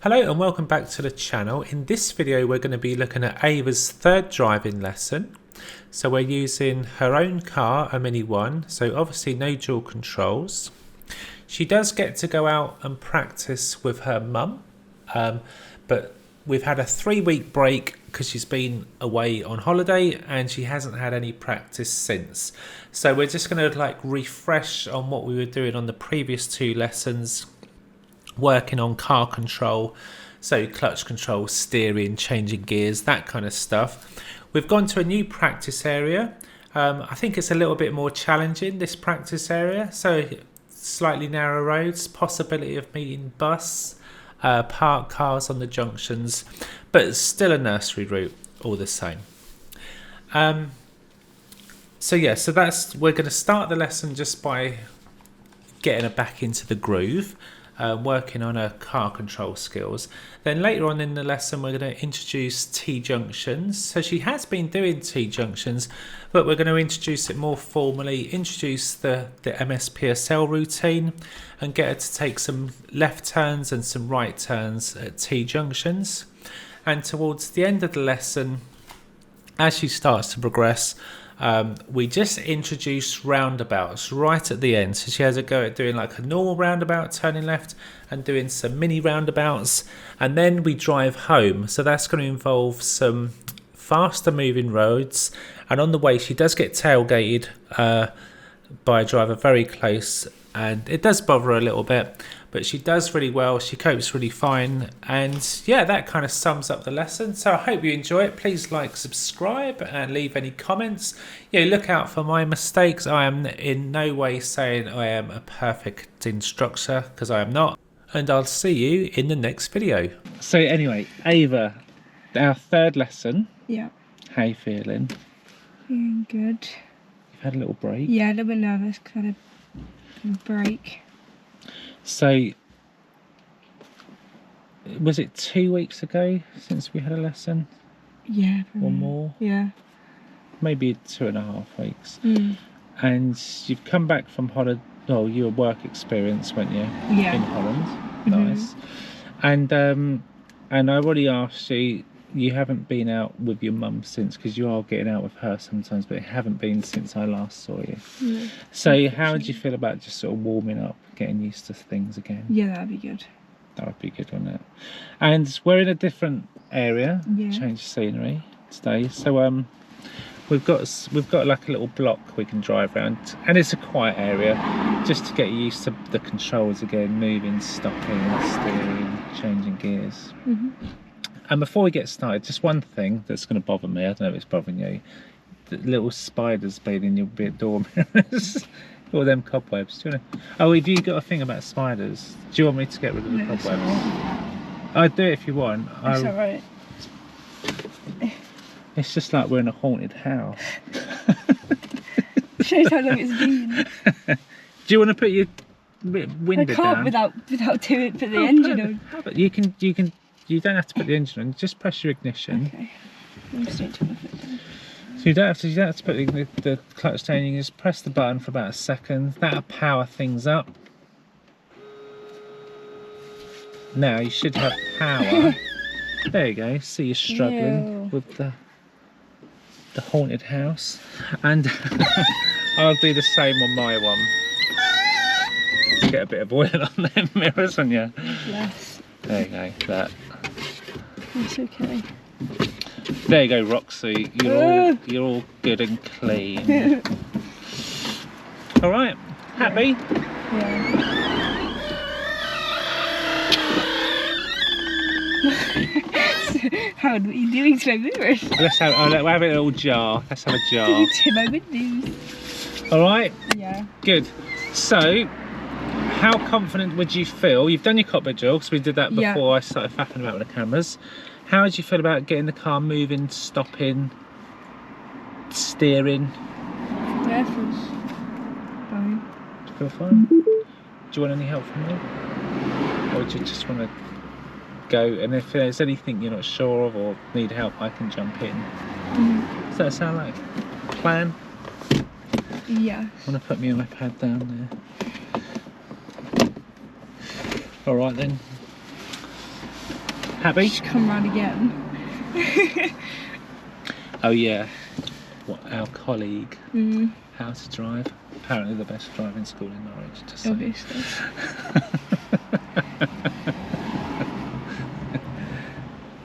Hello and welcome back to the channel. In this video we're going to be looking at Ava's third driving lesson. So we're using her own car, a Mini 1, so obviously no dual controls. She does get to go out and practice with her mum, but we've had a 3-week break because she's been away on holiday and she hasn't had any practice since. So we're just going to refresh on what we were doing on the previous 2 lessons, working on car control, so clutch control, steering, changing gears, that kind of stuff. We've gone to a new practice area. I think it's a little bit more challenging, this practice area, so slightly narrow roads, possibility of meeting bus, parked cars on the junctions, but it's still a nursery route all the same. So we're going to start the lesson just by getting her back into the groove. Working on her car control skills. Then later on in the lesson we're going to introduce T-junctions. So she has been doing T-junctions, but we're going to introduce it more formally, introduce the MSPSL routine and get her to take some left turns and some right turns at T-junctions. And towards the end of the lesson, as she starts to progress, we just introduced roundabouts right at the end. So she has a go at doing like a normal roundabout, turning left, and doing some mini roundabouts, and then we drive home. So that's going to involve some faster moving roads, and on the way she does get tailgated by a driver very close, and it does bother her a little bit, but she does really well, she copes really fine, and yeah, that kind of sums up the lesson. So I hope you enjoy it. Please like, subscribe and leave any comments. Look out for my mistakes. I am in no way saying I am a perfect instructor, because I am not, and I'll see you in the next video. So anyway, Ava, our third lesson. Yeah. How you feeling? Feeling good. You've had a little break? Yeah, a little bit nervous because I had a break. So, was it 2 weeks ago since we had a lesson? Yeah. Or more? Yeah. Maybe 2.5 weeks. Mm. And you've come back from holiday. Oh, your work experience, weren't you? Yeah. In Holland. Mm-hmm. Nice. And I already asked you. You haven't been out with your mum since, because you are getting out with her sometimes, but you haven't been since I last saw you. Yeah. So how would you feel about just sort of warming up, getting used to things again? Yeah, that'd be good. That would be good, wouldn't it? And we're in a different area, Yeah. change of scenery today. So we've got like a little block we can drive around, and it's a quiet area, just to get used to the controls again, moving, stopping, steering, changing gears. Mm-hmm. And before we get started, just one thing that's going to bother me, I don't know if it's bothering you, the little spiders being in your door mirrors. All them cobwebs. Do you want to... Oh, have you got a thing about spiders? Do you want me to get rid of the cobwebs? Right. I'd do it if you want. It's alright. It's just like we're in a haunted house. Shows how long it's been. Do you want to put your window down? I can't without doing it, put the engine on. But you don't have to put the engine on, just press your ignition. Okay. I'm just going to turn my foot down. So you don't have to put the clutch down, you can just press the button for about a second. That'll power things up. Now you should have power. There you go, see you're struggling with the haunted house. And I'll do the same on my one. Get a bit of oil on them mirrors on you. Yes. There you go, that. It's okay. There you go, Roxy. You're all good and clean. All right, happy? Yeah. Howard, what are you doing to my mirrors? Let's have a little jar. Let's have a jar. To my windows. All right. Yeah. Good. So, how confident would you feel? You've done your cockpit drill, because we did that before I started faffing about with the cameras. How would you feel about getting the car moving, stopping, steering? Yeah, it feels fine. Do you feel fine? Do you want any help from me? Or do you just want to go? And if there's anything you're not sure of or need help, I can jump in. Mm. Does that sound like a plan? Yeah. I'm going to put my iPad down there. Alright then. Happy? Just come round again. Oh yeah. What, our colleague, Mm, how to drive. Apparently the best driving school in Norwich. Just saying. obviously.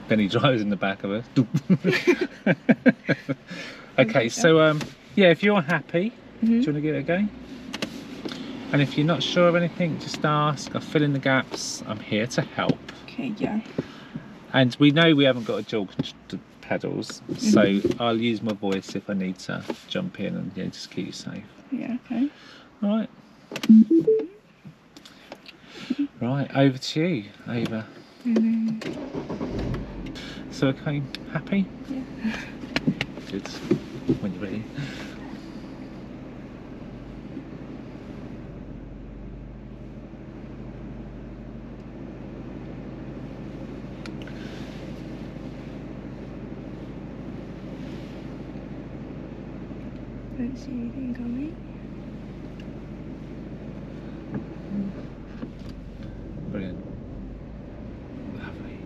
Benny drives in the back of us. Okay, so yeah, if you're happy, do you want to give it a go? And if you're not sure of anything, just ask. I'll fill in the gaps. I'm here to help. Okay, yeah. And we know we haven't got a dual pedals, so I'll use my voice if I need to jump in and just keep you safe. Yeah, okay. All right. Right, over to you, Ava. So, okay, happy? Yeah. Good. When you're ready. Don't see anything coming. Brilliant. Lovely.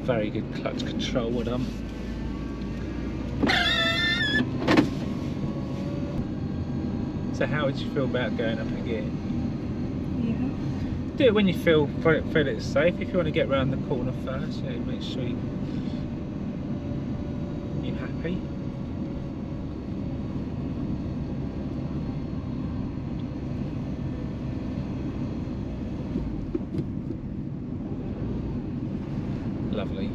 Very good clutch control, well done. So how would you feel about going up again? Yeah. Do it when you feel it's safe. If you want to get round the corner first, make sure you're happy. Lovely.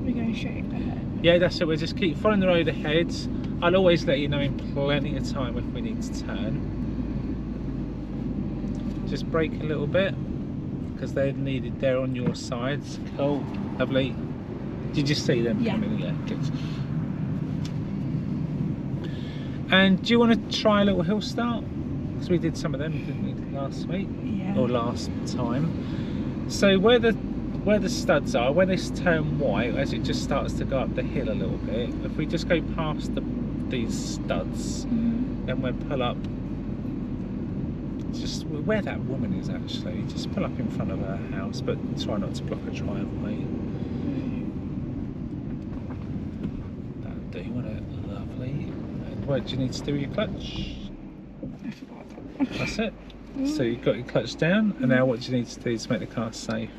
We're going straight ahead. Yeah, that's it. We'll just keep following the road ahead. I'll always let you know in plenty of time if we need to turn. Just brake a little bit because they're needed. They're on your sides. Cool, lovely. Did you see them coming? Yeah, good. And do you want to try a little hill start? Because we did some of them, didn't we, last week? Yeah. Or last time. So where the studs are, when they turn white, as it just starts to go up the hill a little bit, if we just go past these studs, then we'll pull up just where that woman is actually, just pull up in front of her house, but try not to block a driveway. That'll do, won't it? Lovely. And what do you need to do with your clutch? I forgot that. That's it. So you've got your clutch down, and now what do you need to do to make the car safe?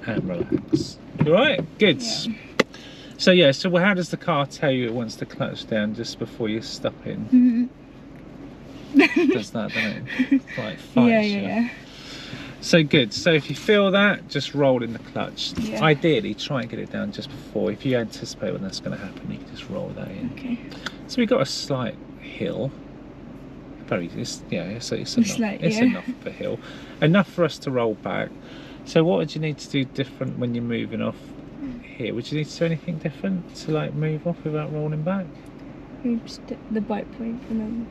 And relax. All right, good. Yeah. So yeah, so how does the car tell you it wants to clutch down just before you stop in? It does that, doesn't it? It's like fights you. Yeah. So good. So if you feel that, just roll in the clutch. Yeah. Ideally, try and get it down just before. If you anticipate when that's going to happen, you can just roll that in. Okay. So we've got a slight hill. It's enough of a hill. Enough for us to roll back. So what would you need to do different when you're moving off here? Would you need to do anything different to like move off without rolling back? The bite point and then...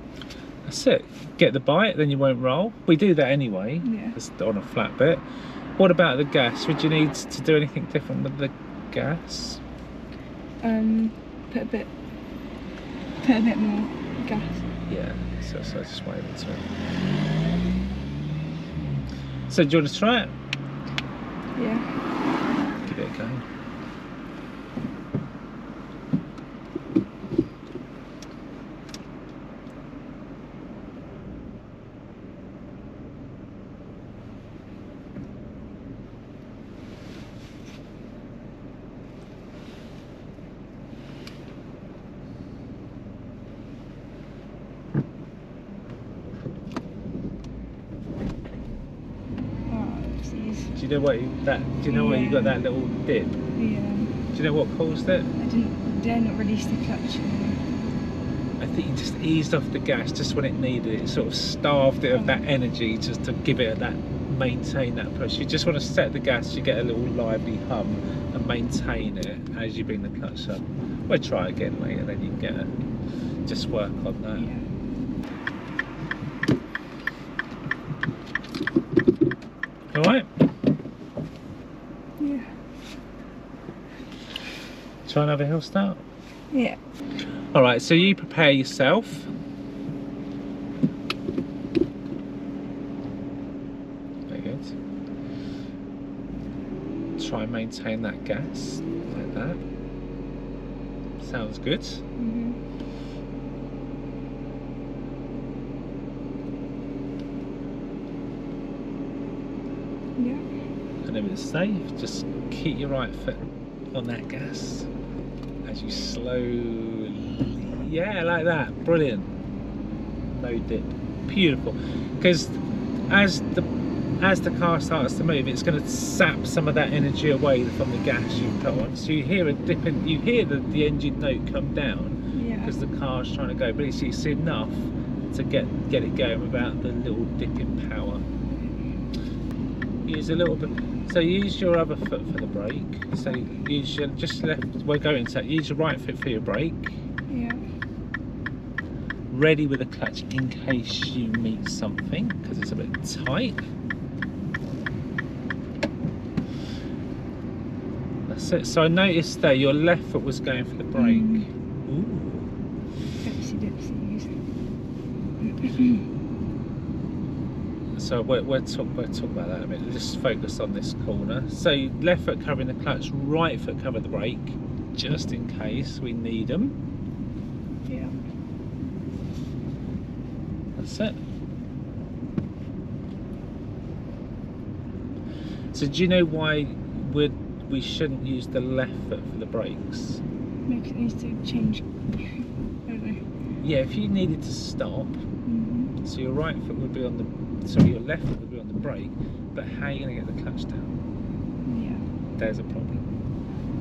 That's it. Get the bite, then you won't roll. We do that anyway. Yeah. It's on a flat bit. What about the gas? Would you need to do anything different with the gas? Put a bit more gas. Yeah. So just wave it to it. So do you want to try it? Yeah. Give it a go. Do you know what where you got that little dip? Yeah. Do you know what caused it? I didn't dare not release the clutch. I think you just eased off the gas just when it needed it. It sort of starved it of that energy just to give it that, maintain that push. You just want to set the gas, you get a little lively hum and maintain it as you bring the clutch up. We'll try again later, then you can get it. Just work on that. Yeah. Alright? Yeah. Try another hill start? Yeah. Alright, so you prepare yourself. and maintain that gas like that. Sounds good. Yeah. And if it's safe, just keep your right foot on that gas as you slowly, yeah, like that. Brilliant. No dip. Beautiful. Because as the car starts to move, it's going to sap some of that energy away from the gas you put on. So you hear a dip in, you hear the engine note come down because the car's trying to go, but it's enough to get it going without the little dip in power. Use a little bit. So use your other foot for the brake. So use your just left. We're going to use your right foot for your brake. Yeah. Ready with the clutch in case you meet something because it's a bit tight. That's it. So I noticed there your left foot was going for the brake. Ooh. Dipsy dipsies. So we'll talk about that in a minute. Just focus on this corner. So left foot covering the clutch, right foot cover the brake, just in case we need them. Yeah. That's it. So do you know why we shouldn't use the left foot for the brakes? Because it needs to change. I don't know. Yeah, if you needed to stop, so your right foot would be on the, sorry, your left foot would be on the brake, but how are you going to get the clutch down? Yeah. There's a problem.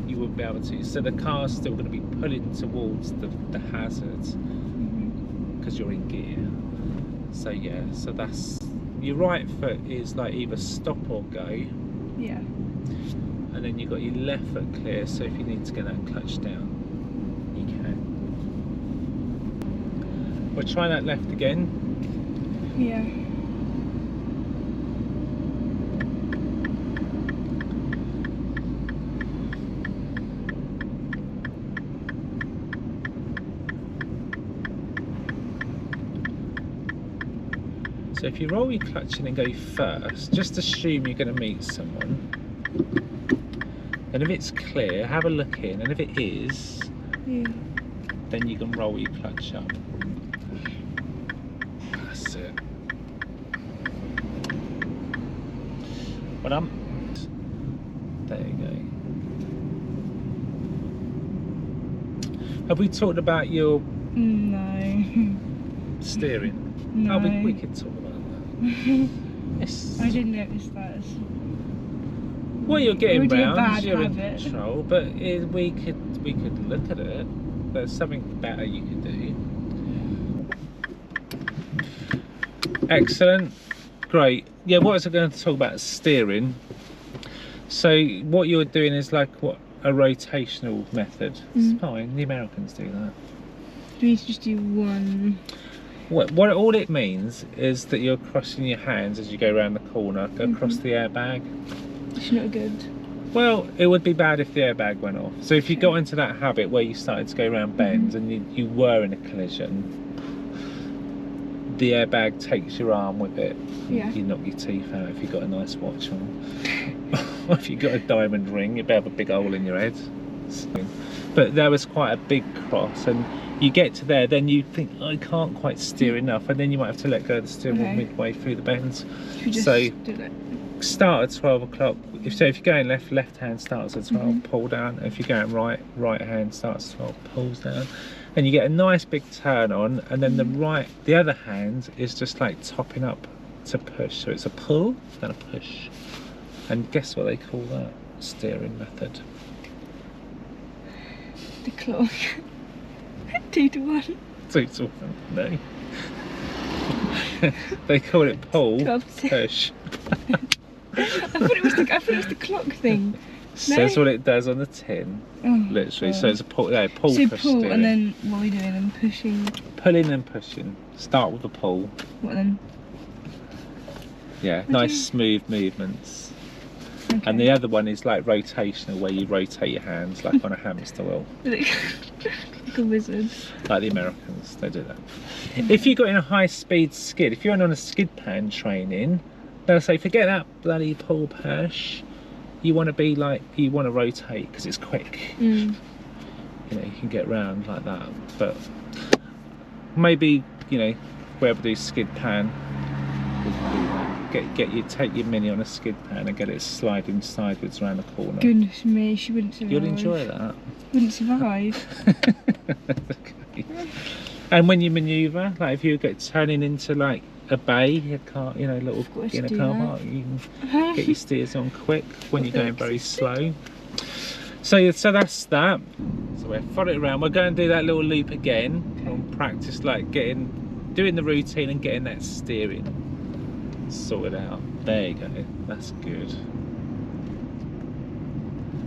You wouldn't be able to. So the car's still going to be pulling towards the hazards because you're in gear. So yeah, so that's, your right foot is like either stop or go. Yeah. And then you've got your left foot clear, so if you need to get that clutch down, you can. We'll try that left again. Yeah. So if you roll your clutch in and go first, just assume you're going to meet someone. And if it's clear, have a look in, and if it is, then you can roll your clutch up. That's it. Well done. There you go. Have we talked about your steering? No. Oh, we could talk about that. Yes. I didn't notice that. Well, you're getting Already a round, bad you're in habit. control, but we could look at it. There's something better you could do. Excellent, great. Yeah, what was I going to talk about? Steering. So what you're doing is like what, a rotational method. It's fine. The Americans do that. Do we need to just do one? What all it means is that you're crossing your hands as you go around the corner, go across the airbag. It's not good. Well, it would be bad if the airbag went off. So if you got into that habit where you started to go around bends and you were in a collision, the airbag takes your arm with it. Yeah. You knock your teeth out if you've got a nice watch on. Or if you've got a diamond ring, you'd have a big hole in your head. But there was quite a big cross, and you get to there, then you think, I can't quite steer enough, and then you might have to let go of the steering wheel midway through the bends. Should we just So do that? start at 12 o'clock. If you're going left hand starts at 12, pull down. If you're going right hand starts at 12, pulls down. And you get a nice big turn on, and then the other hand is just like topping up to push. So it's a pull and a push. And guess what they call that steering method? The clock. 2 to 1. 2 to 1, no. They call it pull, 12 to 2. push. I thought it was the clock thing. Says what it does on the tin, literally. So it's a pull, pull, so push pull, steering. and then what are we doing? And pushing. Pulling and pushing. Start with the pull. What then? Yeah, nice smooth movements. Okay. And the other one is like rotational, where you rotate your hands like on a hamster wheel. Like a wizard. Like the Americans, they do that. If you got in a high speed skid, if you're on a skid pan training, they'll say, forget that bloody pull push. you want to be like, you want to rotate because it's quick. You know, you can get round like that. But maybe, you know, wherever do skid pan, we can do that. Take your Mini on a skid pan and get it sliding sideways around the corner. Goodness me, she wouldn't survive. You'll enjoy that. Wouldn't survive. Okay. And when you manoeuvre, like if you get turning into like a bay, a car, you know, little in a car park, you can get your steers on quick when you're going very slow. So that's that. So we'll follow it around. We're going to do that little loop again and practice like doing the routine and getting that steering sorted out. There you go, that's good.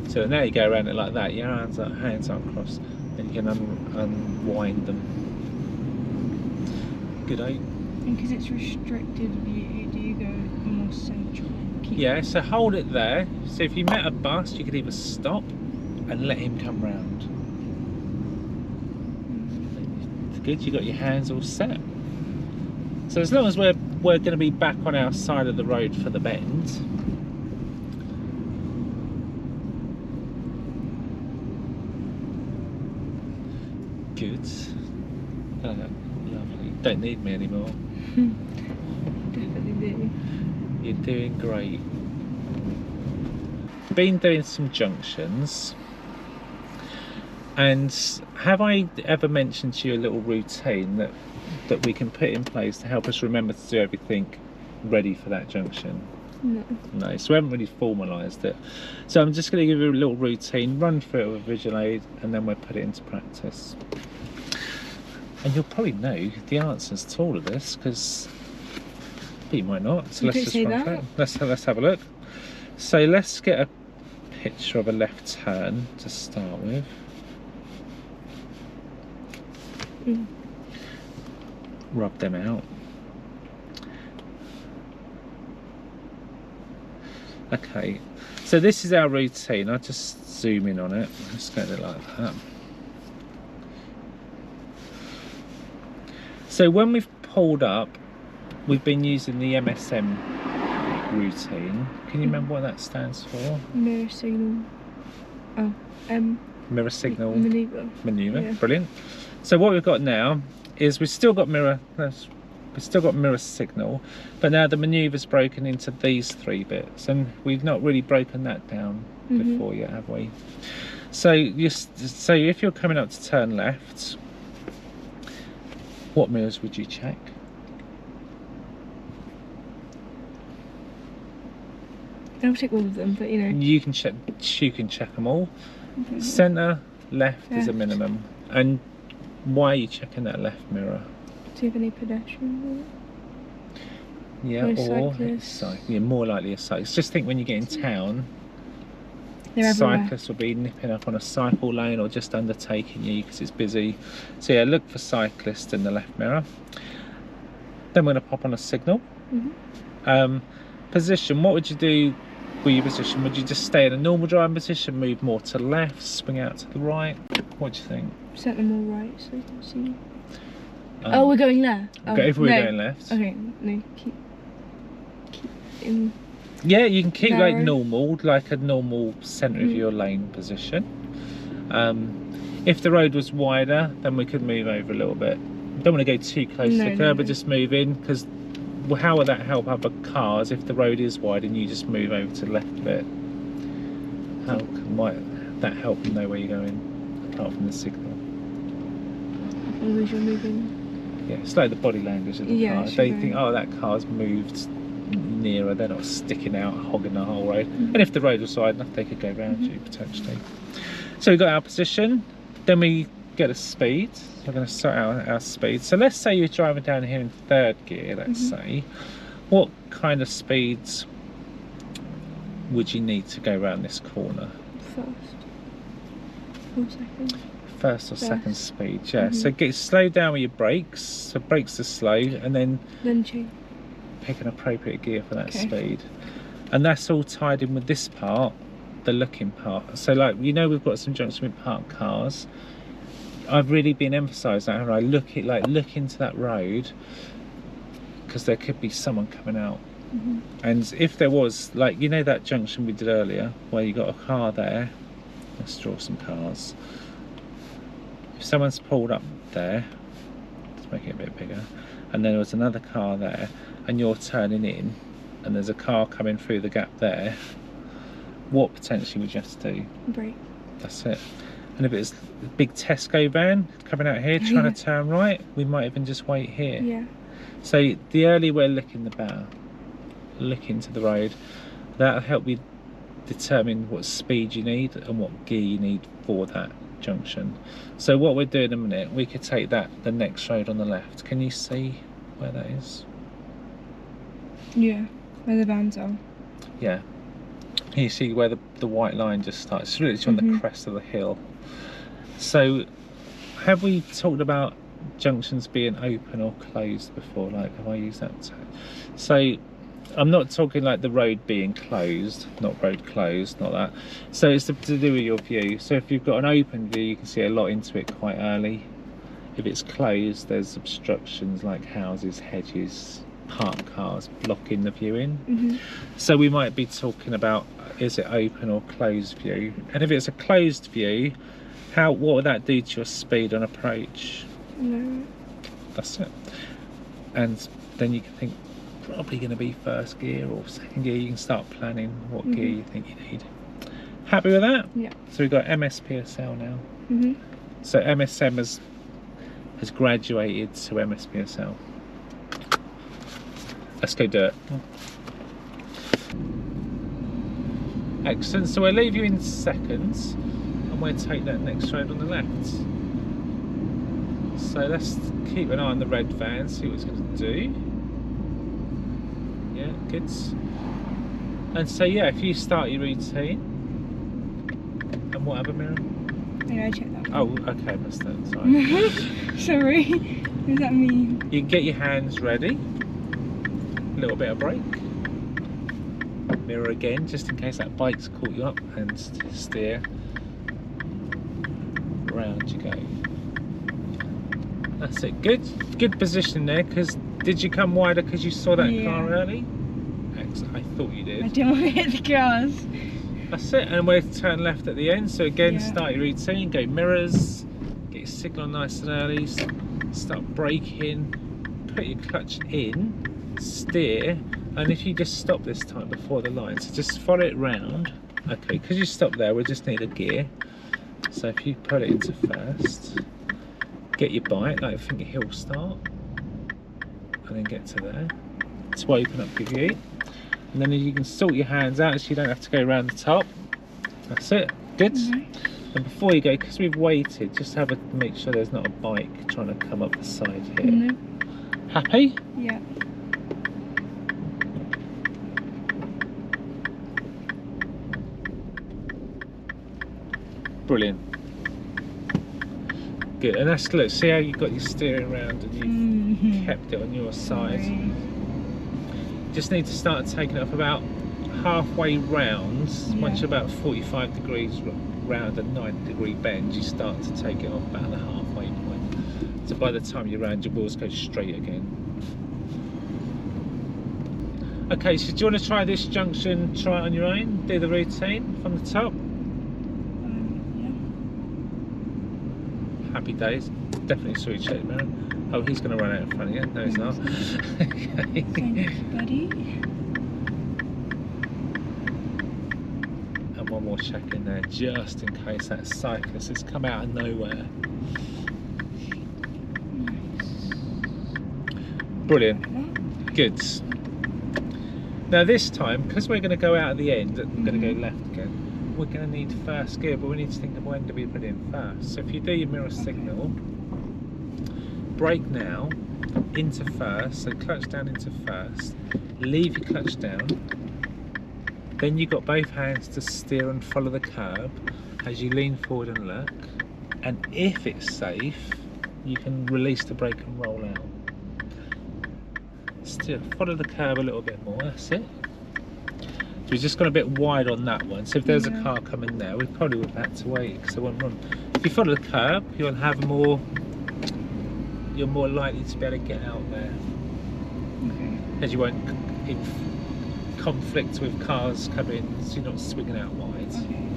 So now you go around it like that, your hands are crossed, and you can unwind them. Good, eh? And because it's restricted view, do you go more central? Yeah, so hold it there. So if you met a bus, you could either stop and let him come round. It's good, you got your hands all set. So as long as we're going to be back on our side of the road for the bend, good. Oh, lovely. Don't need me anymore. Definitely do. You're doing great. Been doing some junctions. And have I ever mentioned to you a little routine that we can put in place to help us remember to do everything ready for that junction? No, so we haven't really formalised it. So I'm just going to give you a little routine, run through it with visual aid, and then we'll put it into practice. And you'll probably know the answers to all of this, because you might not. So let's just run through it. Let's have a look. So let's get a picture of a left turn to start with. Rub them out. Okay, so this is our routine. I'll just zoom in on it. Let's get it like that. So when we've pulled up, we've been using the MSM routine. Can you remember what that stands for? Mirror signal. Oh, mirror signal. Manoeuvre. Yeah. Brilliant. So what we've got now is we've still got mirror signal, but now the manoeuvre's broken into these three bits, and we've not really broken that down before yet, have we? So if you're coming up to turn left, what mirrors would you check? I'll check all of them, but you know. You can check them all. Centre, left is a minimum. And why are you checking that left mirror? Do you have any pedestrians? Yeah, or yeah, more likely a cyclist. Just think when you get in town, cyclists will be nipping up on a cycle lane or just undertaking you because it's busy. So yeah, look for cyclists in the left mirror. Then we're going to pop on a signal. Position, what would you do with your position? Would you just stay in a normal driving position, move more to the left, swing out to the right? What do you think? Set them all right so you can see. Oh, we're going left. If we're going left. Okay, no, keep in. Yeah, you can keep like normal, like a normal centre of your lane position. If the road was wider, then we could move over a little bit. Don't want to go too close to the curb, but just move in, because how would that help other cars if the road is wide and you just move over to the left a bit? How might that help them know where you're going, apart from the signal? As you're moving. Yeah, it's like the body language of the car. They think, oh, that car's moved nearer, they're not sticking out, hogging the whole road. And if the road was wide enough, they could go round you potentially. So we've got our position, then we get a speed. We're going to sort out our speed. So let's say you're driving down here in third gear, let's say. What kind of speeds would you need to go around this corner? First or second speed, yeah. So slow down with your brakes. So brakes are slow, and then change. Pick an appropriate gear for that speed. And that's all tied in with this part, the looking part. So like, you know, we've got some junctions with parked cars. I've really been emphasising that. I look into that road, because there could be someone coming out And if there was, like, you know that junction we did earlier where you got a car there, let's draw some cars. If someone's pulled up there, let's make it a bit bigger, and there was another car there and you're turning in and there's a car coming through the gap there, what potentially would you have to do? Brake. That's it. And if it's a big Tesco van coming out here trying to turn right, we might even just wait here. Yeah. So the earlier we're looking the better. Looking to the road, that'll help you determine what speed you need and what gear you need for that junction. So what we're doing in a minute, we could take that, the next road on the left. Can you see where that is? Yeah, where the vans are. Yeah. Can you see where the white line just starts? It's really on the crest of the hill. So have we talked about junctions being open or closed before? Like, have I used that term? So I'm not talking like the road being closed, not road closed, not that. So it's to do with your view. So if you've got an open view, you can see a lot into it quite early. If it's closed, there's obstructions like houses, hedges, parked cars blocking the view in. So we might be talking about, is it open or closed view? And if it's a closed view, what would that do to your speed on approach? No. That's it. And then you can think, probably going to be first gear or second gear. You can start planning what gear you think you need. Happy with that? Yeah. So we've got MSPSL now. So MSM has graduated to MSPSL. Let's go do it. Excellent. So we'll leave you in seconds and we'll take that next road on the left. So let's keep an eye on the red van, see what it's going to do. Yeah, good. And so yeah, if you start your routine, and what other mirror? Yeah, I checked that. Oh, okay, missed that. Sorry. Sorry. What does that mean? You can get your hands ready. A little bit of brake. Mirror again, just in case that bike's caught you up, and steer. Round you go. That's it. Good position there. Because did you come wider because you saw that car early? Excellent. I thought you did. I didn't want to hit the cars. That's it. And we'll turn left at the end. So again, start your routine. Go mirrors. Get your signal nice and early. Start braking. Put your clutch in. Steer. And if you just stop this time before the line, so just follow it round. Okay, because you stop there, we just need a gear. So if you put it into first, get your bike, like think your hill start, and then get to there to open up your view. And then you can sort your hands out so you don't have to go around the top. That's it. Good. And before you go, because we've waited, just make sure there's not a bike trying to come up the side here. Happy? Yeah. Brilliant. Good. And that's, look, see how you got your steering round and you've kept it on your side. Just need to start taking it up about halfway round. Once you're about 45 degrees round a 90-degree bend, you start to take it off about the halfway point. So by the time you're round, your wheels go straight again. Okay, so do you want to try this junction, try it on your own, do the routine from the top? Happy days. Definitely saw you check mirror. Oh, he's going to run out in front of you. No, he's not. Okay. Thanks, buddy. And one more check in there, just in case that cyclist has come out of nowhere. Brilliant. Good. Now this time, because we're going to go out at the end, I'm going to go left again. We're going to need first gear, but we need to think of when do we put in first. So if you do your mirror signal, brake now, into first, so clutch down into first, leave your clutch down, then you've got both hands to steer and follow the curb as you lean forward and look, and if it's safe, you can release the brake and roll out. Still follow the curb a little bit more, that's it. So we've just gone a bit wide on that one, so if there's a car coming there, we probably would have had to wait because they won't run. If you follow the curb, you're more likely to be able to get out there. Okay. As you won't in conflict with cars coming, so you're not swinging out wide. Okay.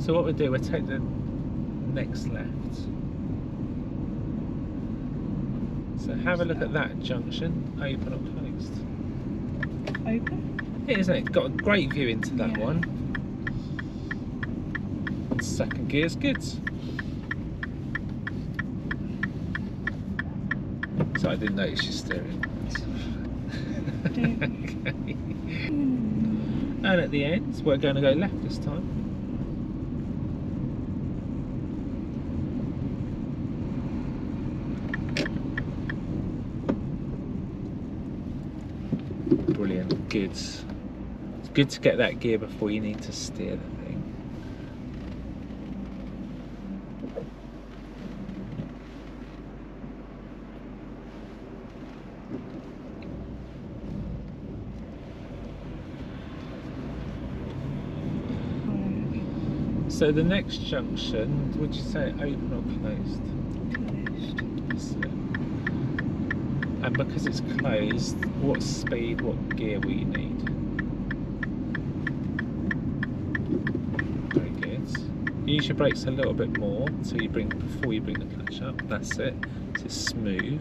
So what we'll do, we'll take the next left. So have a look at that junction, open or closed. Open? It isn't it? Got a great view into that Yeah. one. Second gear's good. So I didn't notice your steering. Okay. And at the end, we're going to go left this time. Brilliant, good. It's good to get that gear before you need to steer the thing. So the next junction, would you say open or closed? Closed. That's it. And because it's closed, what speed, what gear will you need? Very good. Use your brakes a little bit more so you before you bring the clutch up. That's it. So it's smooth.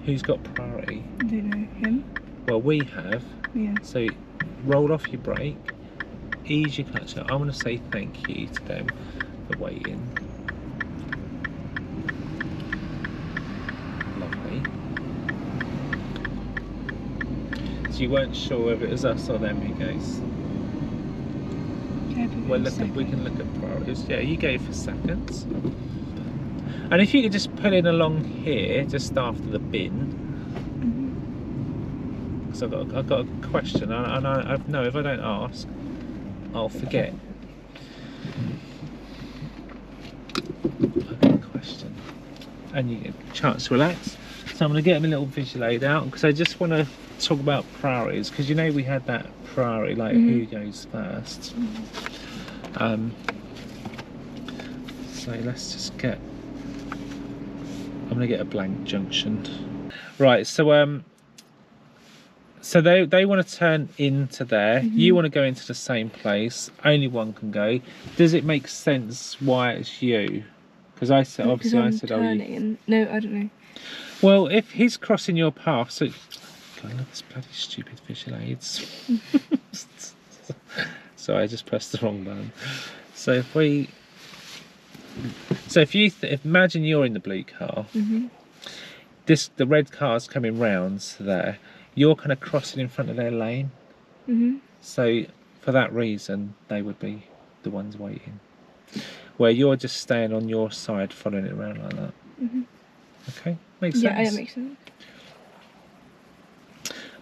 Who's got priority? I don't know. Him? Well, we have. Yeah. So roll off your brake, ease your clutch up. I want to say thank you to them for waiting. Lovely. So you weren't sure whether it was us or them who goes. Well, we can look at priorities. Yeah, you go for seconds. And if you could just pull in along here, just after the bin. So I've got a question, and I know if I don't ask, I'll forget. I've got a question, and you get a chance to relax. So I'm going to get my little visual aid out because I just want to talk about priorities, because you know we had that priority, like who goes first. So let's just get. I'm going to get a blank junction. Right. So So they want to turn into there. You want to go into the same place. Only one can go. Does it make sense why it's you? Because I said, obviously, I said, oh, you. No, I don't know. Well, if he's crossing your path, so God, look at this bloody stupid visual aids. So I just pressed the wrong button. So if we, if you imagine you're in the blue car, the red car's coming round to there. You're kind of crossing in front of their lane. So for that reason, they would be the ones waiting. Where you're just staying on your side, following it around like that. Okay, makes sense. Yeah, that makes sense.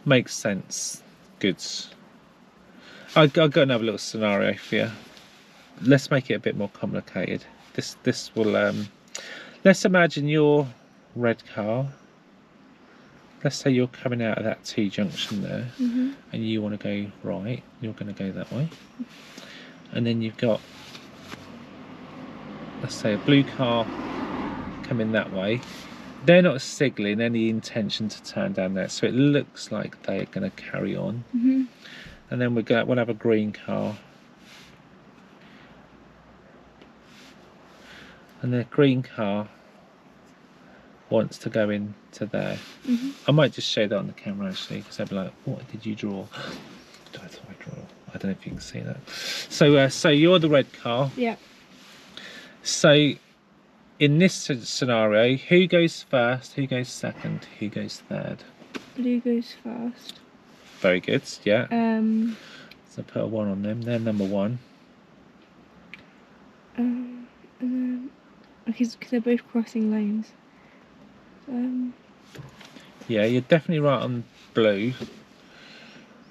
Makes sense. Good. I've got another little scenario for you. Let's make it a bit more complicated. This will let's imagine your red car. Let's say you're coming out of that T junction there, and you want to go right. You're going to go that way, and then you've got, let's say, a blue car coming that way. They're not signaling any intention to turn down there, so it looks like they're going to carry on. And then we'll have a green car, and the green car wants to go into there. I might just show that on the camera actually, because they'll be like, what did you draw? I don't know if you can see that. So you're the red car. Yeah. So in this scenario, who goes first, who goes second, who goes third? Blue goes first. Very good, yeah. So put a 1 on them, they're number 1. And then, because they're both crossing lanes. Yeah, you're definitely right on blue.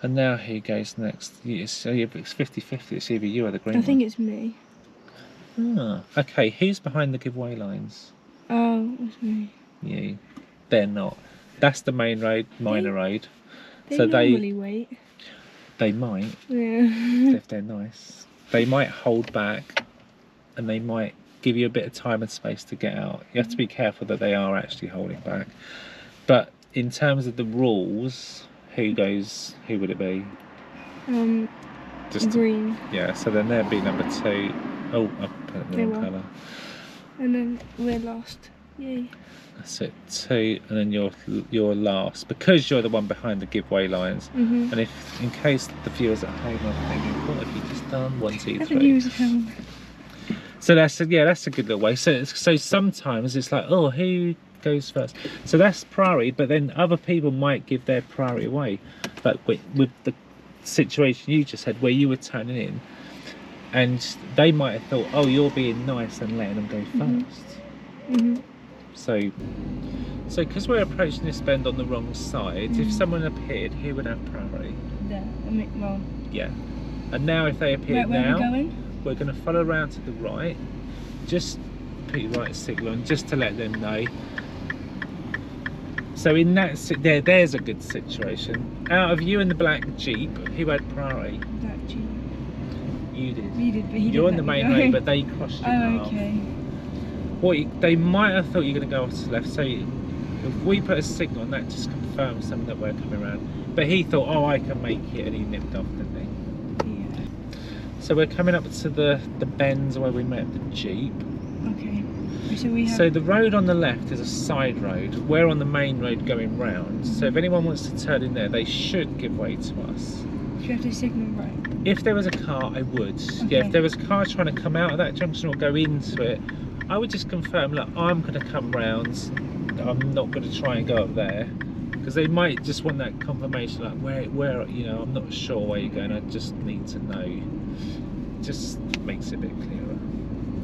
And now who goes next? So it's 50-50, it's either you or the green one. I think it's me. Ah, okay, who's behind the giveaway lines? Oh, it's me. You. They're not. That's the main road, minor road. They So normally wait. They might, Yeah. if they're nice. They might hold back, and they might give you a bit of time and space to get out. You have to be careful that they are actually holding back. But in terms of the rules, who would it be? Just Green. Yeah, so then there'd be number 2. Oh, I put it in the wrong colour. And then we're last. Yay. That's it, 2, and then you're last because you're the one behind the giveaway lines. And if, in case the viewers at home are thinking, what have you just done? 1, 2, 3. So that's a good little way. So sometimes it's like, oh, who goes first? So that's priority, but then other people might give their priority away. But with the situation you just had, where you were turning in, and they might have thought, oh, you're being nice and letting them go first. So because we're approaching this bend on the wrong side, if someone appeared, who would have priority? There. Well. Yeah. And now if they appear Where now, are we going? we're going to follow around to the right. Just put your right signal on, just to let them know. So in that, there's a good situation. Out of you and the black Jeep, who had priority? That Jeep. You did. You did, but he You're on didn't the let main me go. road, but they crossed your path. Okay. They might have thought you were going to go off to the left, so if we put a signal on that, just confirms them that we're coming around. But he thought, oh, I can make it, and he nipped off, didn't he? Yeah. So we're coming up to the bends where we met the Jeep. Okay. So we have... So the road on the left is a side road. We're on the main road going round. So if anyone wants to turn in there, they should give way to us. Do you have to signal right? If there was a car, I would. Okay. Yeah, if there was a car trying to come out of that junction or go into it, I would just confirm, look, I'm going to come round. I'm not going to try and go up there. Because they might just want that confirmation, like, where, you know, I'm not sure where you're going. I just need to know. Just makes it a bit clearer.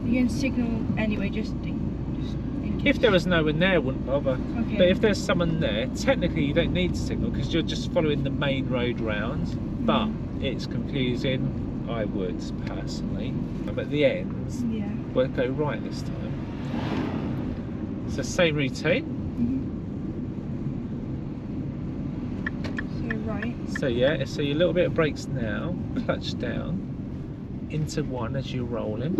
You can signal anyway, just in case. If there was no one there, I wouldn't bother. Okay. But if there's someone there, technically you don't need to signal because you're just following the main road round. But it's confusing. I would personally. But at the end, we'll go right this time. So same routine. So right. So yeah, so your little bit of brakes now, clutch down into 1 as you're rolling.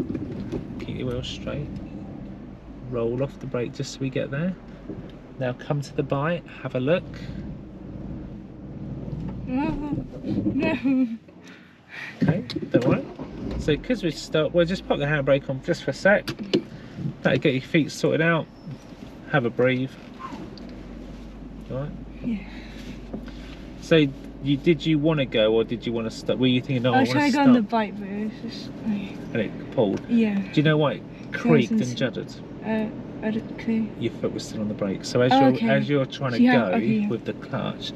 Keep your wheel straight. Roll off the brake just so we get there. Now come to the bite, have a look. No. Okay, don't worry. So because we start, we'll just pop the handbrake on just for a sec. That'll get your feet sorted out. Have a breathe. Alright? Yeah. So did you want to go or did you want to stop? Were you thinking, no, I want to stop? I tried to go on the bike, but it was just... And it pulled? Yeah. Do you know why it creaked and juddered? I don't clue. Your foot was still on the brake. So as you're trying to go with the clutch,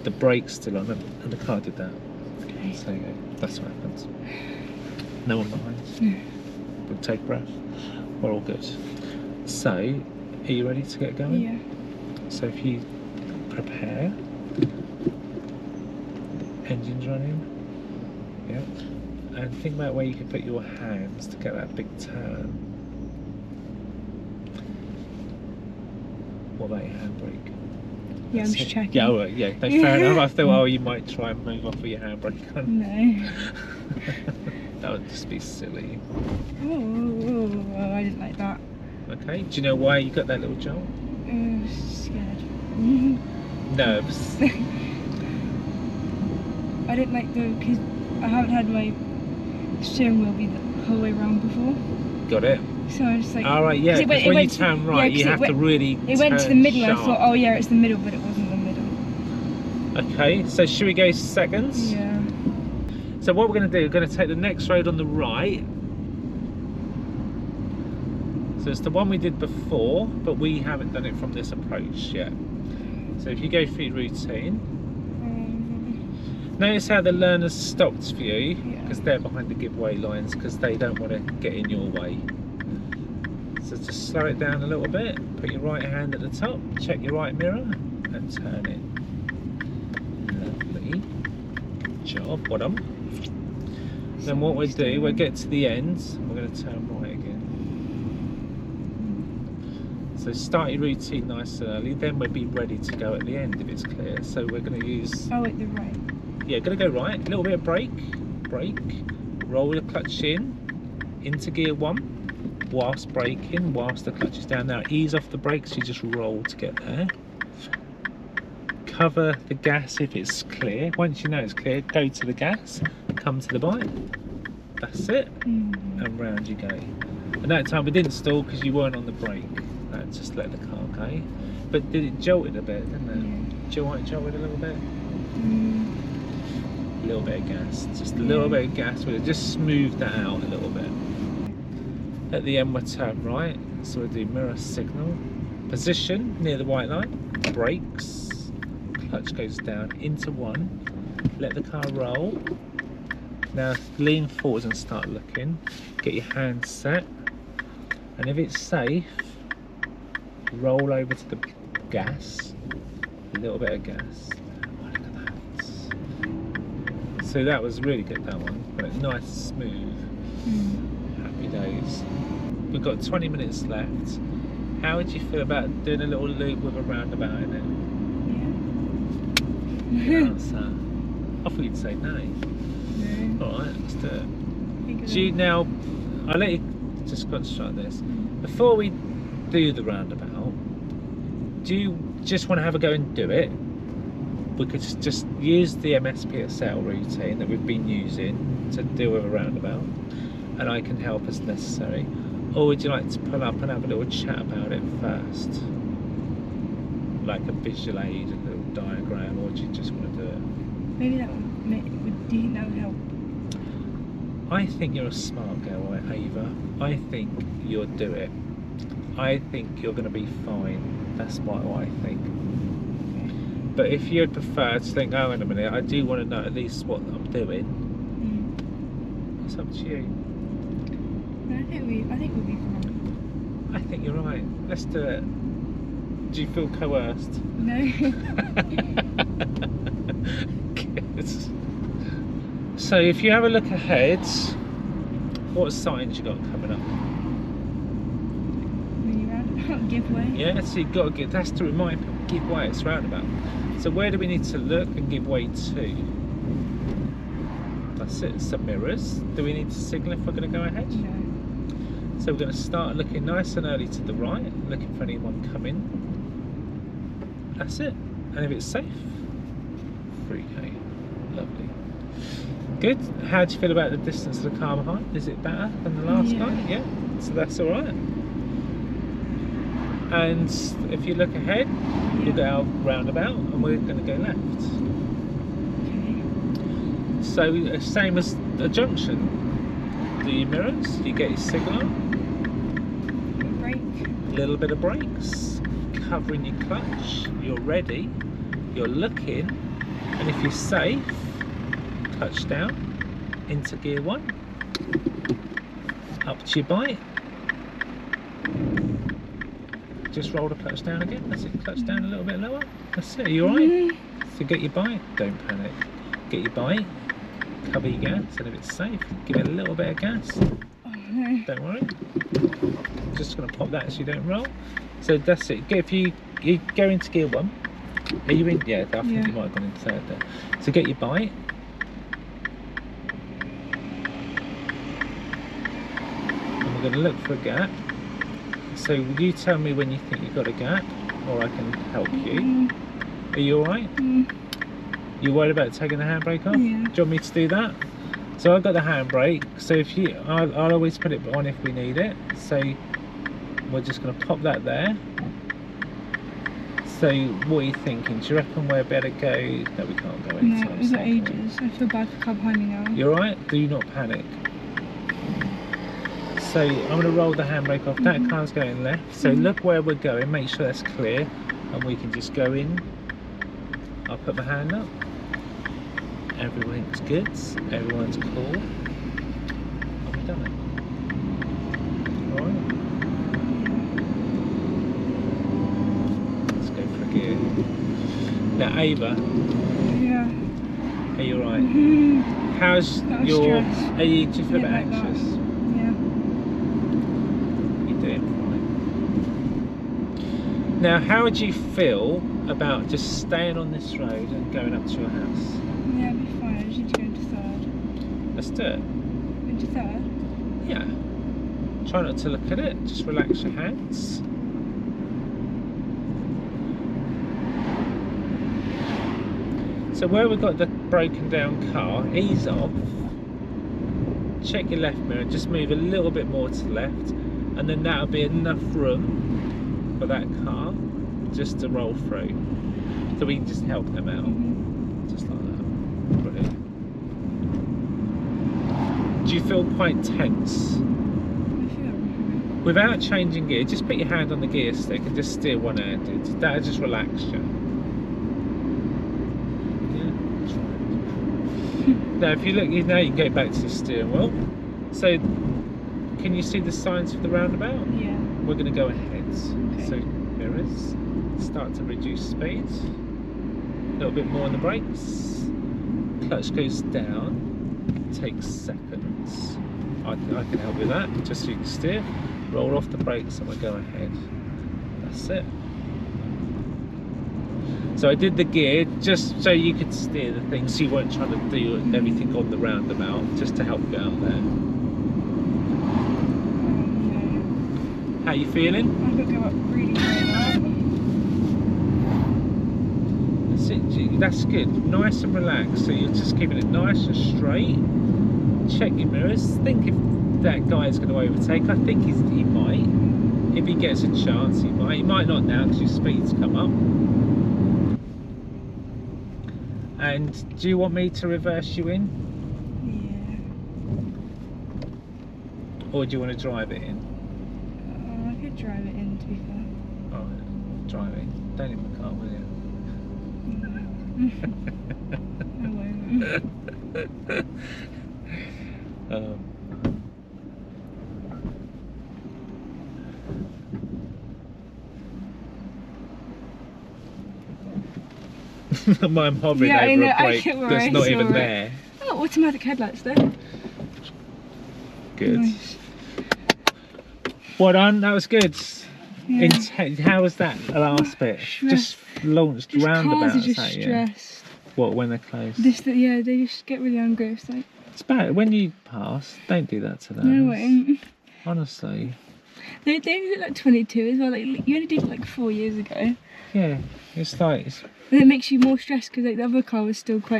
the brake's still on and the car did that. Okay. So yeah, that's what happens. No one behind. We'll take a breath. We're all good. So, are you ready to get going? Yeah. So if you prepare, engine's running. Yeah. And think about where you can put your hands to get that big turn. What about your handbrake? Yeah, I'm just checking. Yeah, alright, yeah. No, fair enough. I thought, oh, you might try and move off with your handbrake on. No. That would just be silly. Oh, I didn't like that. Okay, do you know why you got that little jolt? Scared. Nerves. I didn't like because I haven't had my steering wheel be the whole way around before. Got it. So I was just like... Alright, yeah, because when you turn right, you have to really It went to the middle sharp. and I thought, oh yeah, it's the middle, but it wasn't the middle. Okay, so should we go seconds? Yeah. So what we're going to do, we're going to take the next road on the right. So it's the one we did before, but we haven't done it from this approach yet. So if you go through routine, notice how the learners stopped for you, because they're behind the giveaway lines, because they don't want to get in your way. So just slow it down a little bit, put your right hand at the top, check your right mirror, and turn it. Lovely. Good job, well done. Then what we'll do, we'll get to the end, we're going to turn right again. So start your routine nice and early, then we'll be ready to go at the end if it's clear. So we're going to use... Oh, at the right. Yeah, going to go right, a little bit of brake, roll the clutch into gear 1, whilst braking, whilst the clutch is down. Now ease off the brakes, you just roll to get there. cover the gas if it's clear. Once you know it's clear, go to the gas, come to the bite. That's it, and round you go. And that time we didn't stall because you weren't on the brake. Just let the car go. But did it jolted a bit, didn't it? Do you want it jolted a little bit? A little bit of gas, just a little bit of gas, but it just smoothed that out a little bit. At the end we'll turn right, so we'll do mirror signal. Position near the white line, brakes, clutch goes down into 1, let the car roll. Now lean forwards and start looking, get your hands set, and if it's safe, roll over to the gas, a little bit of gas. Oh, look at that. So that was really good, that one, but nice, smooth, happy days. We've got 20 minutes left. How would you feel about doing a little loop with a roundabout in it? Yeah. Good answer. I thought you'd say no. No. Alright, let's do it. Think of Do you it. now, I'll let you just concentrate on this. Before we do the roundabout, do you just want to have a go and do it? We could just use the MSPSL routine that we've been using to deal with a roundabout, and I can help as necessary. Or would you like to pull up and have a little chat about it first? Like a visual aid, a little diagram, or do you just want to do it? Maybe that would, do you think that would help? I think you're a smart girl, Ava. I think you'll do it. I think you're going to be fine. That's what I think. But if you'd prefer to think, oh, wait a minute, I do want to know at least what I'm doing, it's up to you. No, I think we'll be fine. I think you're right. Let's do it. Do you feel coerced? No. Good. So if you have a look ahead, what signs you got coming up? When you roundabout, give way. Yeah, so you've got to get, that's to remind people, give way, it's roundabout. So where do we need to look and give way to? That's it, some mirrors. Do we need to signal if we're going to go ahead? No. So we're going to start looking nice and early to the right, looking for anyone coming. That's it. And if it's safe, 3k. Lovely. Good. How do you feel about the distance of the car behind? Is it better than the last guy? Yeah. So that's all right. And if you look ahead, we'll go out roundabout and we're going to go left. Okay. So same as a junction. Do your mirrors, you get your signal, Brake. a little bit of brakes, covering your clutch, you're ready, you're looking, and if you're safe, clutch down, into gear 1, up to your bite, just roll the clutch down again, that's it, clutch down a little bit lower, that's it, are you alright? So get your bite, don't panic, get your bite, cover your gas, and if it's safe, give it a little bit of gas, Oh no. don't worry, just going to pop that so you don't roll. So that's it, if you go into gear 1, are you in? Yeah, I think you might have gone in third there. So get your bite, and we're going to look for a gap. So you tell me when you think you've got a gap, or I can help you. Are you alright? You worried about taking the handbrake off? Yeah. Do you want me to do that? So I've got the handbrake, so if you, I'll always put it on if we need it. So we're just going to pop that there. So what are you thinking? Do you reckon we'll be able to go? No, we can't go No, anytime we've got soon. ages. I feel bad for the car behind me now. You alright? Do not panic. So I'm going to roll the handbrake off. That car's going left. So look where we're going. Make sure that's clear, and we can just go in. I'll put my hand up. Everything's good. Everyone's cool. And we've done it. Alright. Let's go for a gear. Now Ava, Yeah. are you alright? How's Got a your... stress. Do you feel a bit Yeah, like that. anxious? Yeah. You're doing fine. Now, how would you feel about just staying on this road and going up to your house? Yeah, it'll be fine. I just need to go into third. Let's do it. Into third? Yeah. Try not to look at it. Just relax your hands. So where we've got the broken down car, ease off, check your left mirror, just move a little bit more to the left, and then that'll be enough room for that car just to roll through. So we can just help them out, just like that. Brilliant. Do you feel quite tense? Without changing gear, just put your hand on the gear stick and just steer one-handed. That'll just relax you. Yeah, that's right. Now, if you look, now you can go back to the steering wheel. So, can you see the signs for the roundabout? Yeah. We're going to go ahead. Okay. So, mirrors. Start to reduce speed. A little bit more on the brakes. Clutch goes down. Takes seconds. I can help with that, just so you can steer. Roll off the brakes and we'll go ahead. That's it. So I did the gear just so you could steer the thing, so you weren't trying to do everything on the roundabout, just to help you out there. How you feeling? I could go up really high now. That's it, that's good. Nice and relaxed, so you're just keeping it nice and straight. Check your mirrors, think if that guy is going to overtake. I think he might. If he gets a chance, he might. He might not now because your speed's come up. And do you want me to reverse you in? Yeah. Or do you want to drive it in? I could drive it in, to be fair. Alright, drive it in. Don't hit the car, will you? I won't. I'm hovering over a brake that's not even there. Oh, automatic headlights there. Good. Nice. Well done, that was good. Yeah. How was that last bit? Just launched roundabouts Cars are just at you. stressed. What, when they're closed? Yeah, they just get really angry. It's like, It's bad. When you pass, don't do that to them. no way. Honestly. They look like 22 as well. Like, you only did it like 4 years ago. Yeah, it's like... And it makes you more stressed because like the other car was still quite